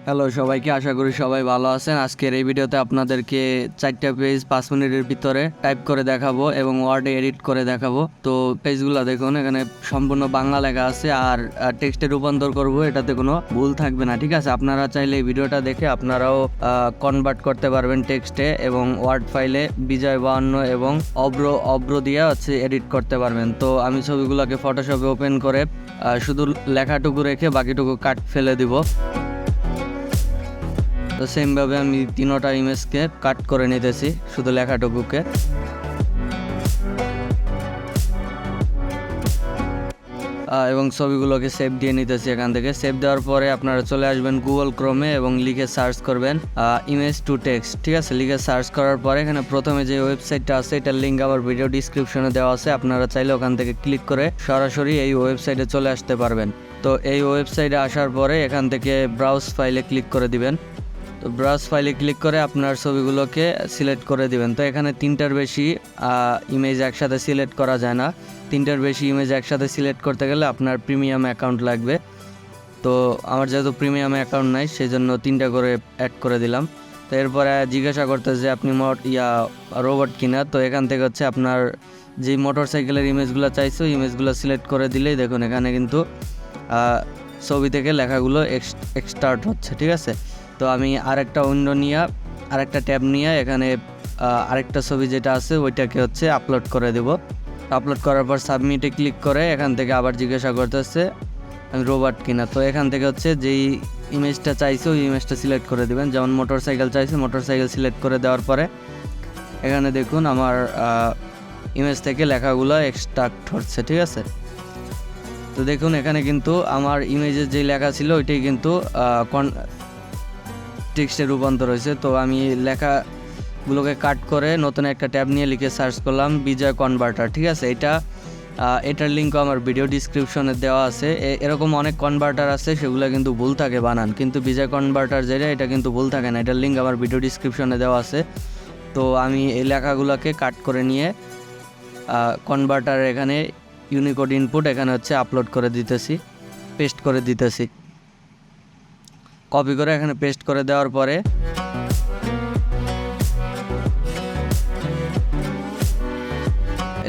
Hello সবাইকে, আশা করি সবাই ভালো আছেন। আজকের এই ভিডিওতে আপনাদেরকে 4টা পেজ 5 মিনিটের ভিতরে টাইপ করে দেখাবো এবং ওয়ার্ডে এডিট করে দেখাবো। তো পেজগুলো দেখুন, এখানে সম্পূর্ণ বাংলা লেখা আছে আর টেক্সটে রূপান্তর করব, এটাতে কোনো ভুল থাকবে না। ঠিক আছে, আপনারা চাইলে এই ভিডিওটা দেখে আপনারাও কনভার্ট করতে পারবেন টেক্সটে এবং ওয়ার্ড ফাইলে বিজয় বায়ান্ন এবং অব্র দিয়ে এডিট করতে পারবেন। তো আমি ছবিগুলোকে ফটোশপে ওপেন করে শুধু লেখাটুকু রেখে বাকিটুকু কাট ফেলে দিব। তো সেমভাবে আমি তিনোটা ইমেজকে কাট করে নিতেছি, শুধু লেখাটুকুকে। এবং ছবিগুলোকে সেভ দিয়ে নিতেছি। এখান থেকে সেভ দেওয়ার পরে আপনারা চলে আসবেন গুগল ক্রোমে এবং লিখে সার্চ করবেন ইমেজ টু টেক্সট। ঠিক আছে, লিখে সার্চ করার পরে এখানে প্রথমে যে ওয়েবসাইটটা আছে এটার লিঙ্ক আবার ভিডিও ডিসক্রিপশনে দেওয়া আছে, আপনারা চাইলে ওখান থেকে ক্লিক করে সরাসরি এই ওয়েবসাইটে চলে আসতে পারবেন। তো এই ওয়েবসাইটে আসার পরে এখান থেকে ব্রাউজ ফাইলে ক্লিক করে দিবেন। তো ব্রাউজ ফাইলে ক্লিক করে আপনার ছবিগুলোকে সিলেক্ট করে দিবেন। তো এখানে 3টার বেশি ইমেজ একসাথে সিলেক্ট করা যায় না। 3টার বেশি ইমেজ একসাথে সিলেক্ট করতে গেলে আপনার প্রিমিয়াম অ্যাকাউন্ট লাগবে। তো আমার যেহেতু প্রিমিয়াম অ্যাকাউন্ট নাই, সেই জন্য 3টা করে অ্যাড করে দিলাম। তো এরপরে জিজ্ঞাসা করতে যে আপনি রোবট কিনা। তো এখান থেকে আপনার যে মোটর সাইকেলের ইমেজগুলো চাইছে ওই ইমেজগুলো সিলেক্ট করে দিলেই দেখুন এখানে কিন্তু ছবি থেকে লেখাগুলো এক্সট্রাক্ট হচ্ছে। ঠিক আছে, তো আমি আরেকটা আরেকটা ট্যাব নিয়ে এখানে আরেকটা ছবি যেটা আছে ওইটাকে আপলোড করে দেব। আপলোড করার পর সাবমিটে ক্লিক করে এখান থেকে আবার জিজ্ঞাসা করতেছে আমি রোবট কিনা। তো এখান থেকে যেই ইমেজটা চাইছে ওই ইমেজটা সিলেক্ট করে দেবেন। যেমন মোটর সাইকেল চাইছে, মোটর সাইকেল সিলেক্ট করে দেওয়ার পরে এখানে দেখুন আমার ইমেজ থেকে লেখাগুলো এক্সট্রাক্ট হচ্ছে। ঠিক আছে, তো দেখুন এখানে কিন্তু আমার ইমেজের যে লেখা ছিল ওইটাই কিন্তু টেক্সটে রূপান্তর হয়েছে। তো আমি লেখাগুলোকে কাট করে নতুন একটা ট্যাব নিয়ে লিখে সার্চ করলাম বিজয় কনভার্টার। ঠিক আছে, এটার লিঙ্কও আমার ভিডিও ডিসক্রিপশনে দেওয়া আছে। এরকম অনেক কনভার্টার আছে, সেগুলো কিন্তু ভুল থাকে বানান, কিন্তু বিজয় কনভার্টার যেটা এটা কিন্তু ভুল থাকে না। এটার লিঙ্ক আমার ভিডিও ডিসক্রিপশনে দেওয়া আছে। তো আমি এই লেখাগুলোকে কাট করে নিয়ে কনভার্টার এখানে ইউনিকোড ইনপুট এখানে আপলোড করে দিতেছি, পেস্ট করে দিতেছি। কপি করে এখানে পেস্ট করে দেওয়ার পরে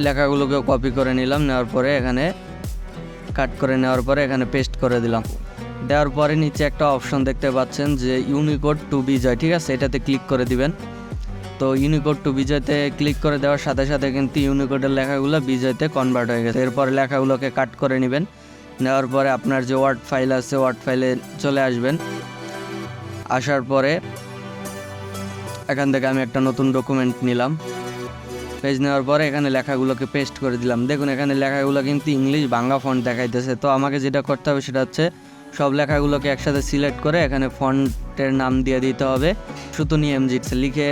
লেখাগুলোকেও কপি করে নিলাম, নেওয়ার পরে এখানে কাট করে নেওয়ার পরে এখানে পেস্ট করে দিলাম। দেওয়ার পরে নিচে একটা অপশন দেখতে পাচ্ছেন যে ইউনিকোড টু বিজয়। ঠিক আছে, এটাতে ক্লিক করে দিবেন। তো ইউনিকোড টু বিজয়তে ক্লিক করে দেওয়ার সাথে সাথে কিন্তু ইউনিকোডের লেখাগুলো বিজয়তে কনভার্ট হয়ে গেছে। এরপর লেখাগুলোকে কাট করে নেবেন। নেওয়ার পরে আপনার যে ওয়ার্ড ফাইল আছে ওয়ার্ড ফাইলে চলে আসবেন। আসার পরে এখান থেকে আমি একটা নতুন ডকুমেন্ট নিলাম। পেজ নেওয়ার পরে এখানে লেখাগুলোকে পেস্ট করে দিলাম। দেখুন এখানে লেখাগুলো কিন্তু ইংলিশ বাংলা ফন্ট দেখাইতেছে। তো আমাকে যেটা করতে হবে সেটা সব লেখাগুলোকে একসাথে সিলেক্ট করে এখানে ফন্টের নাম দিয়ে দিতে হবে সুতুনি এমজি লিখে।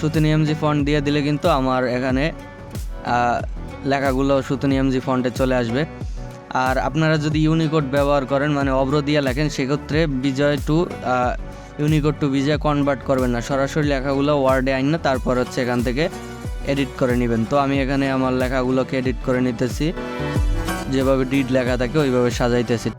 সুতুনি এমজি ফন্ট দিয়ে দিলে কিন্তু আমার এখানে লেখাগুলো সুতুনি এমজি ফন্টে চলে আসবে। আর আপনারা যদি ইউনিকোড ব্যবহার করেন মানে অব্র দিয়ে লেখেন, সেক্ষেত্রে ইউনিকোড টু বিজয় কনভার্ট করবেন না, সরাসরি লেখাগুলো ওয়ার্ডে আইন না, তারপর এখান থেকে এডিট করে নেবেন। তো আমি এখানে আমার লেখাগুলোকে এডিট করে নিতেছি, যেভাবে ডিড লেখা থাকে ওইভাবে সাজাইতেছি।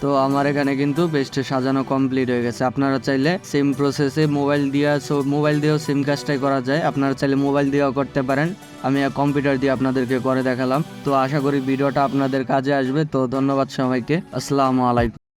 তো আমার এখানে কিন্তু পেজটা সাজানো কমপ্লিট হয়ে গেছে। আপনারা চাইলে সেম প্রসেসে মোবাইল দিয়েও সেম কাজটাই করা যায়। আপনারা চাইলে মোবাইল দিয়েও করতে পারেন, আমি কম্পিউটার দিয়ে আপনাদেরকে করে দেখালাম। তো আশা করি ভিডিওটা আপনাদের কাজে আসবে। তো ধন্যবাদ সবাইকে, আসসালামু আলাইকুম।